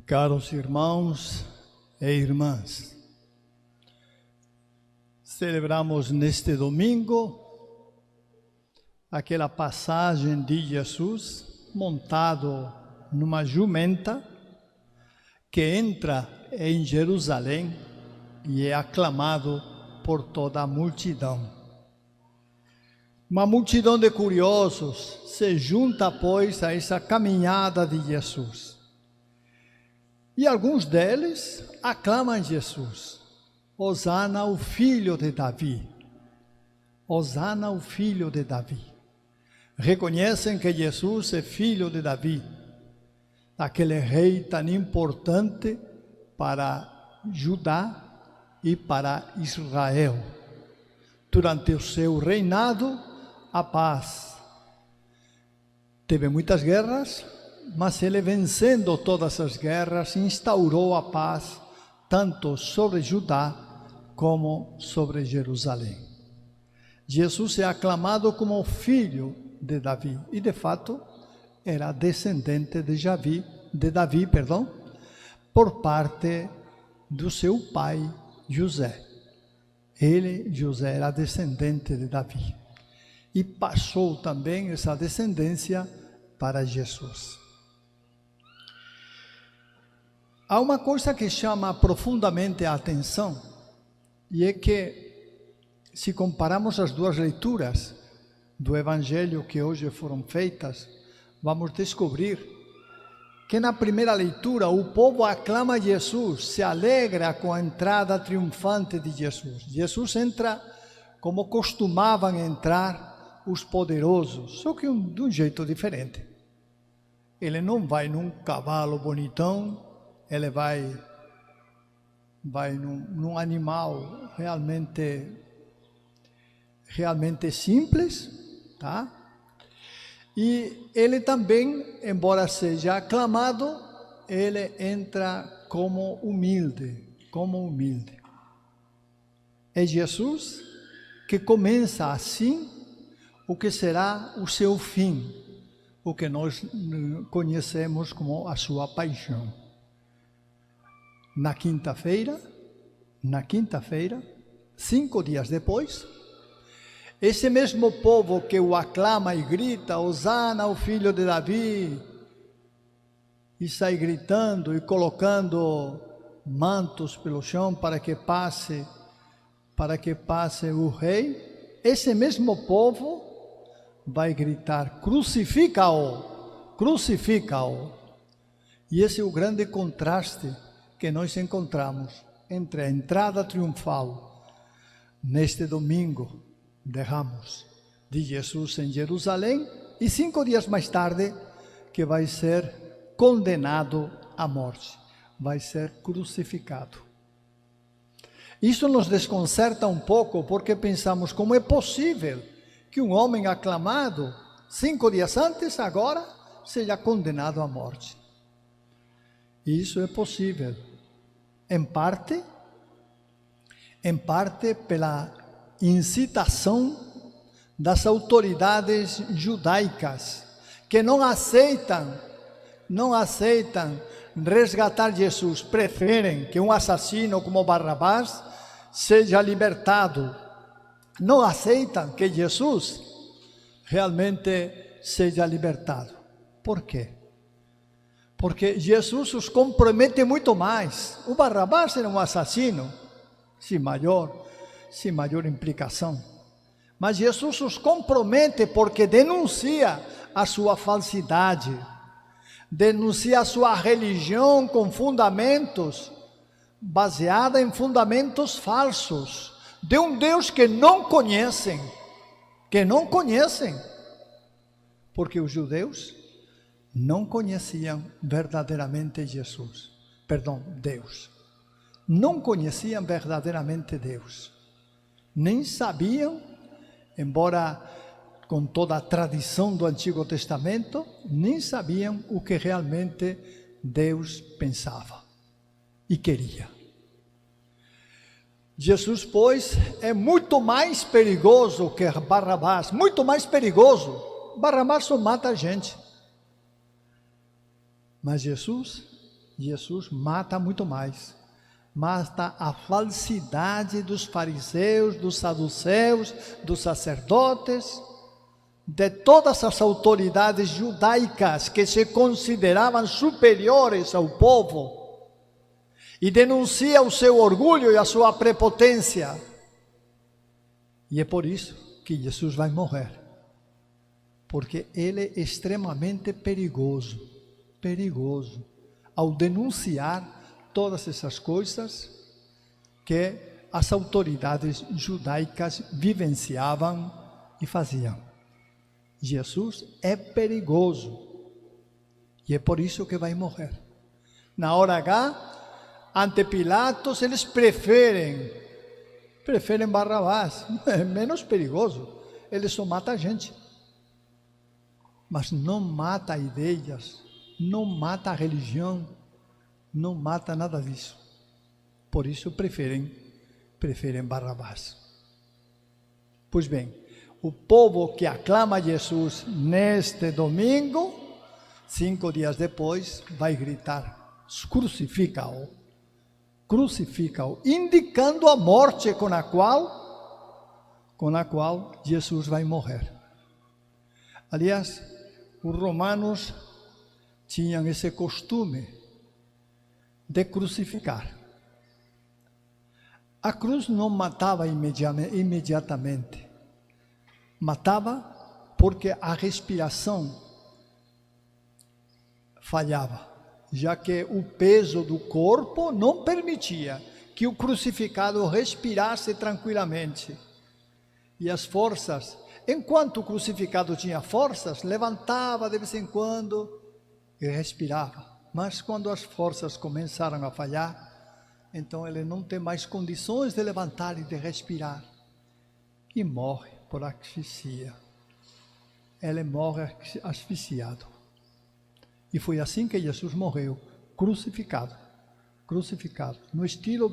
Caros irmãos e irmãs, celebramos neste domingo aquela passagem de Jesus montado numa jumenta que entra em Jerusalém e é aclamado por toda a multidão. Uma multidão de curiosos se junta, pois, a essa caminhada de Jesus. E alguns deles aclamam Jesus: Hosana, o filho de Davi. Hosana, o filho de Davi. Reconhecem que Jesus é filho de Davi, aquele rei tão importante para Judá e para Israel. Durante o seu reinado, a paz. Teve muitas guerras, mas ele, vencendo todas as guerras, instaurou a paz tanto sobre Judá como sobre Jerusalém. Jesus é aclamado como filho de Davi e, de fato, era descendente de Davi, por parte do seu pai José. José, era descendente de Davi e passou também essa descendência para Jesus. Há uma coisa que chama profundamente a atenção, e é que, se compararmos as duas leituras do Evangelho que hoje foram feitas, vamos descobrir que na primeira leitura o povo aclama Jesus, se alegra com a entrada triunfante de Jesus. Jesus entra como costumavam entrar os poderosos, só que de um jeito diferente. Ele não vai num cavalo bonitão, ele vai num animal realmente simples, tá? E ele também, embora seja aclamado, ele entra como humilde. É Jesus que começa assim o que será o seu fim, o que nós conhecemos como a sua paixão. Na quinta-feira, 5 dias depois, esse mesmo povo que o aclama e grita, Hosana, o filho de Davi, e sai gritando e colocando mantos pelo chão para que passe o rei, esse mesmo povo vai gritar, crucifica-o, crucifica-o. E esse é o grande contraste que nós encontramos entre a entrada triunfal neste domingo de Ramos de Jesus em Jerusalém e 5 dias mais tarde que vai ser condenado à morte, vai ser crucificado. Isso nos desconcerta um pouco porque pensamos, como é possível que um homem aclamado 5 dias antes agora seja condenado à morte? E isso é possível, em parte pela incitação das autoridades judaicas, que não aceitam resgatar Jesus, preferem que um assassino como Barrabás seja libertado, não aceitam que Jesus realmente seja libertado. Por quê? Porque Jesus os compromete muito mais. O Barrabás era um assassino, sem maior implicação. Mas Jesus os compromete porque denuncia a sua falsidade, denuncia a sua religião com fundamentos, baseada em fundamentos falsos, de um Deus que não conhecem, porque os judeus não conheciam verdadeiramente Deus. Não conheciam verdadeiramente Deus. Nem sabiam, embora com toda a tradição do Antigo Testamento, nem sabiam o que realmente Deus pensava e queria. Jesus, pois, é muito mais perigoso que Barrabás, muito mais perigoso. Barrabás só mata a gente. Mas Jesus Jesus mata muito mais. Mata a falsidade dos fariseus, dos saduceus, dos sacerdotes, de todas as autoridades judaicas que se consideravam superiores ao povo, e denuncia o seu orgulho e a sua prepotência. E é por isso que Jesus vai morrer, porque ele é extremamente perigoso, ao denunciar todas essas coisas que as autoridades judaicas vivenciavam e faziam. Jesus é perigoso, e é por isso que vai morrer. Na hora H, ante Pilatos, eles preferem Barrabás, é menos perigoso, ele só mata a gente, mas não mata ideias, não mata a religião, não mata nada disso. Por isso preferem Barrabás. Pois bem, o povo que aclama Jesus neste domingo, 5 dias depois, vai gritar: crucifica-o, crucifica-o, indicando a morte com a qual Jesus vai morrer. Aliás, os romanos tinham esse costume de crucificar. A cruz não matava imediatamente. Matava porque a respiração falhava, já que o peso do corpo não permitia que o crucificado respirasse tranquilamente. E as forças, enquanto o crucificado tinha forças, levantava de vez em quando e respirava. Mas quando as forças começaram a falhar, então ele não tem mais condições de levantar e de respirar. E morre por asfixia. Ele morre asfixiado. E foi assim que Jesus morreu, crucificado. No estilo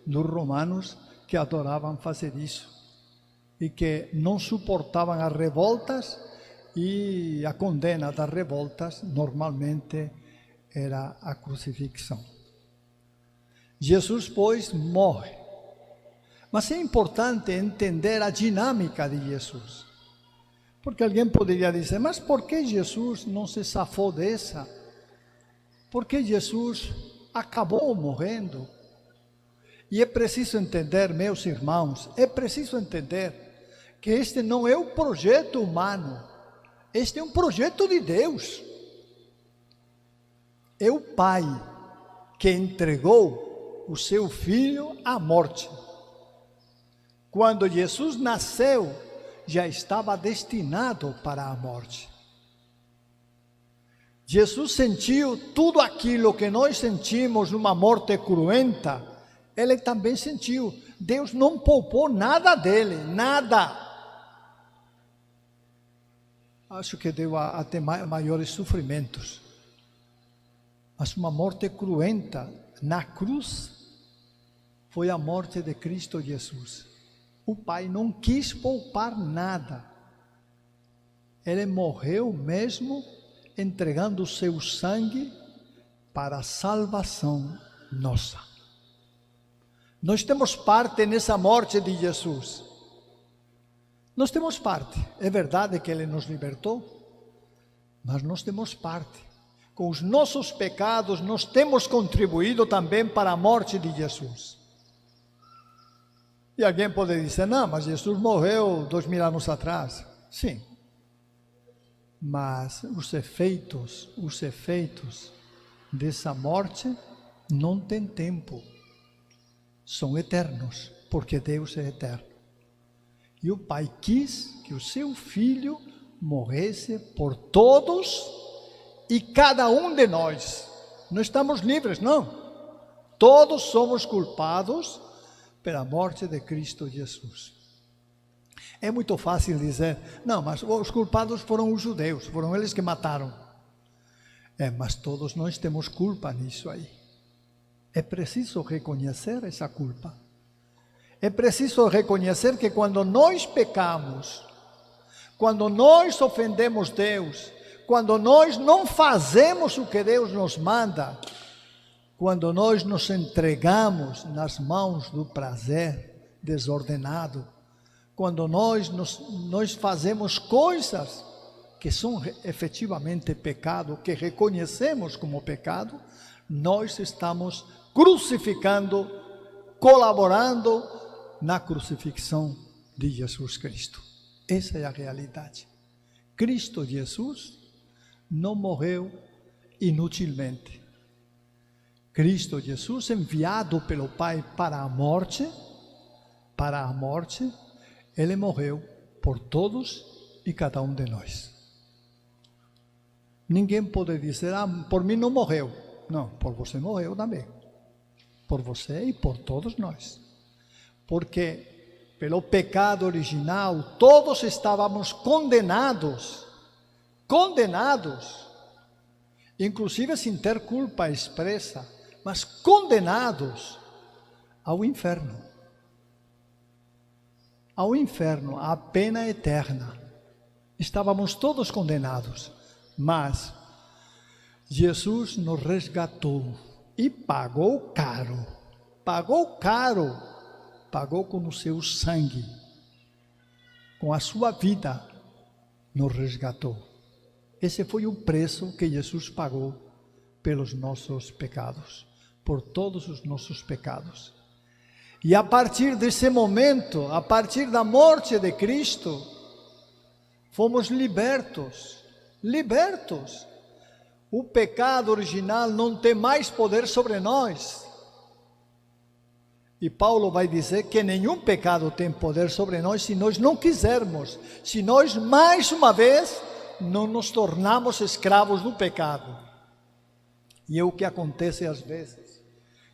dos romanos, que adoravam fazer isso. E que não suportavam as revoltas, e a condena das revoltas normalmente era a crucifixão. Jesus, pois, morre. Mas é importante entender a dinâmica de Jesus. Porque alguém poderia dizer: mas por que Jesus não se safou dessa? Por que Jesus acabou morrendo? E é preciso entender, meus irmãos, que este não é um projeto humano, este é um projeto de Deus. É o Pai que entregou o seu Filho à morte. Quando Jesus nasceu, já estava destinado para a morte. Jesus sentiu tudo aquilo que nós sentimos numa morte cruenta, ele também sentiu. Deus não poupou nada dele, nada. Acho que deu até maiores sofrimentos. Mas uma morte cruenta na cruz foi a morte de Cristo Jesus. O Pai não quis poupar nada. Ele morreu mesmo entregando o seu sangue para a salvação nossa. Nós temos parte nessa morte de Jesus. Nós temos parte. É verdade que Ele nos libertou, mas nós temos parte. Com os nossos pecados, nós temos contribuído também para a morte de Jesus. E alguém pode dizer: não, mas Jesus morreu 2000 anos atrás. Sim. Mas os efeitos dessa morte não têm tempo. São eternos, porque Deus é eterno. E o Pai quis que o seu Filho morresse por todos e cada um de nós. Não estamos livres, não. Todos somos culpados pela morte de Cristo Jesus. É muito fácil dizer: não, mas os culpados foram os judeus, foram eles que mataram. Mas todos nós temos culpa nisso aí. É preciso reconhecer essa culpa. É preciso reconhecer que quando nós pecamos, quando nós ofendemos Deus, quando nós não fazemos o que Deus nos manda, quando nós nos entregamos nas mãos do prazer desordenado, quando nós fazemos coisas que são efetivamente pecado, que reconhecemos como pecado, nós estamos crucificando, colaborando na crucifixão de Jesus Cristo. Essa é a realidade. Cristo Jesus não morreu inutilmente. Cristo Jesus, enviado pelo Pai para a morte, ele morreu por todos e cada um de nós. Ninguém pode dizer, por mim não morreu. Não, por você morreu também. Por você e por todos nós. Porque pelo pecado original, todos estávamos condenados, inclusive sem ter culpa expressa, mas condenados ao inferno, à pena eterna. Estávamos todos condenados, mas Jesus nos resgatou e pagou caro, pagou com o seu sangue, com a sua vida, nos resgatou. Esse foi o preço que Jesus pagou pelos nossos pecados, por todos os nossos pecados. E a partir desse momento, a partir da morte de Cristo, fomos libertos. O pecado original não tem mais poder sobre nós. E Paulo vai dizer que nenhum pecado tem poder sobre nós se nós não quisermos, se nós mais uma vez não nos tornamos escravos do pecado. E é o que acontece às vezes,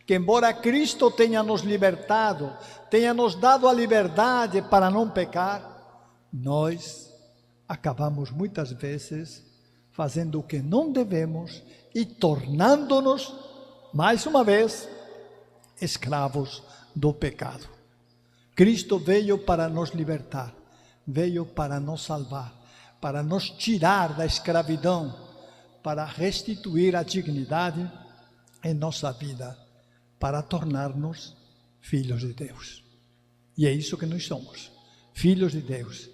que embora Cristo tenha nos libertado, tenha nos dado a liberdade para não pecar, nós acabamos muitas vezes fazendo o que não devemos e tornando-nos, mais uma vez, escravos do pecado. Cristo veio para nos libertar, veio para nos salvar, para nos tirar da escravidão, para restituir a dignidade em nossa vida, para tornar-nos filhos de Deus. E é isso que nós somos, filhos de Deus.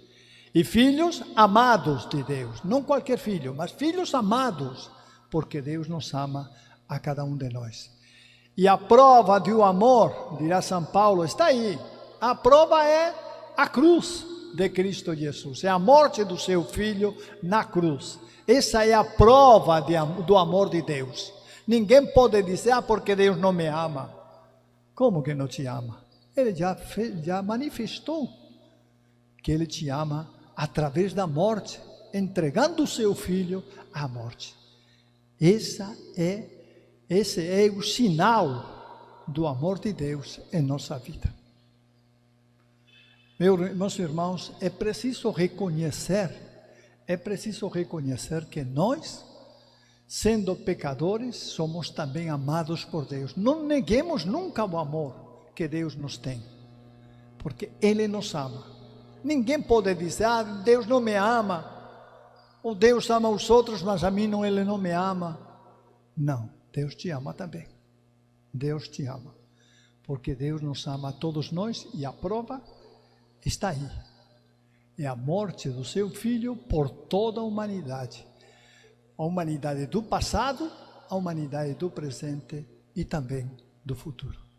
E filhos amados de Deus, não qualquer filho, mas filhos amados, porque Deus nos ama a cada um de nós. E a prova do amor, dirá São Paulo, está aí. A prova é a cruz de Cristo Jesus, é a morte do seu Filho na cruz. Essa é a prova do amor de Deus. Ninguém pode dizer, porque Deus não me ama. Como que não te ama? Ele já manifestou que Ele te ama através da morte, entregando o seu Filho à morte. Esse é o sinal do amor de Deus em nossa vida. Meus irmãos, é preciso reconhecer que nós, sendo pecadores, somos também amados por Deus. Não neguemos nunca o amor que Deus nos tem, porque Ele nos ama. Ninguém pode dizer, Deus não me ama, ou Deus ama os outros, mas a mim não, Ele não me ama. Não, Deus te ama também. Deus te ama, porque Deus nos ama a todos nós, e a prova está aí. É a morte do seu Filho por toda a humanidade do passado, a humanidade do presente e também do futuro.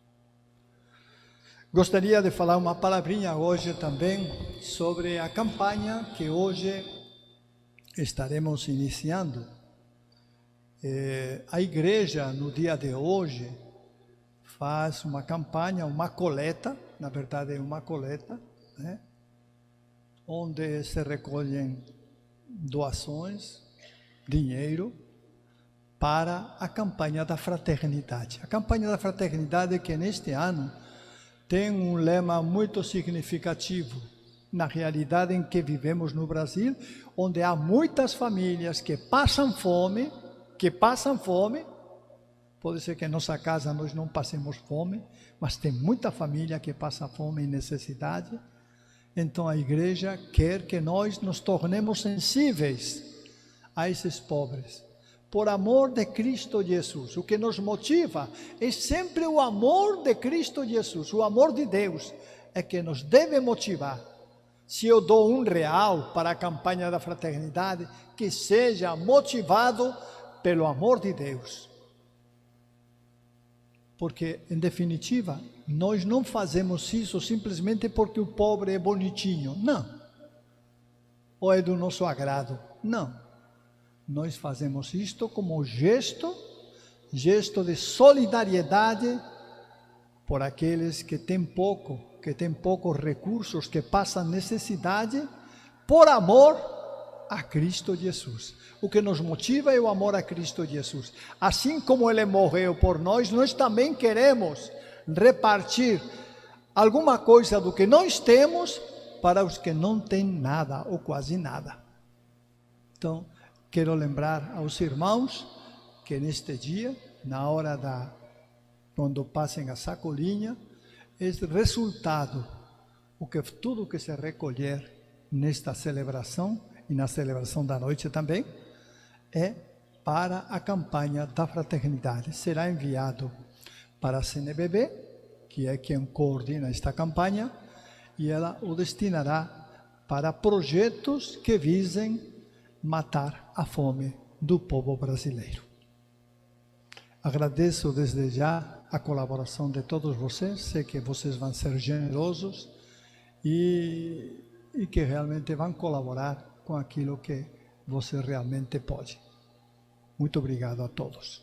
Gostaria de falar uma palavrinha hoje também sobre a campanha que hoje estaremos iniciando. A igreja, no dia de hoje, faz uma campanha, uma coleta, na verdade é uma coleta, né? Onde se recolhem doações, dinheiro, para a campanha da fraternidade. A campanha da fraternidade que neste ano tem um lema muito significativo na realidade em que vivemos no Brasil, onde há muitas famílias que passam fome, pode ser que em nossa casa nós não passemos fome, mas tem muita família que passa fome e necessidade. Então a igreja quer que nós nos tornemos sensíveis a esses pobres. Por amor de Cristo Jesus. O que nos motiva é sempre o amor de Cristo Jesus, o amor de Deus é que nos deve motivar. Se eu dou R$1 para a campanha da fraternidade, que seja motivado pelo amor de Deus. Porque, em definitiva, nós não fazemos isso simplesmente porque o pobre é bonitinho. Não. Ou é do nosso agrado. Não. Nós fazemos isto como gesto de solidariedade por aqueles que têm poucos recursos, que passam necessidade, por amor a Cristo Jesus. O que nos motiva é o amor a Cristo Jesus. Assim como Ele morreu por nós, nós também queremos repartir alguma coisa do que nós temos para os que não têm nada ou quase nada. Então, quero lembrar aos irmãos que neste dia, na hora quando passem a sacolinha, esse resultado, tudo que se recolher nesta celebração e na celebração da noite também, é para a campanha da fraternidade. Será enviado para a CNBB, que é quem coordena esta campanha, e ela o destinará para projetos que visem matar a fome do povo brasileiro. Agradeço desde já a colaboração de todos vocês, sei que vocês vão ser generosos e que realmente vão colaborar com aquilo que você realmente pode. Muito obrigado a todos.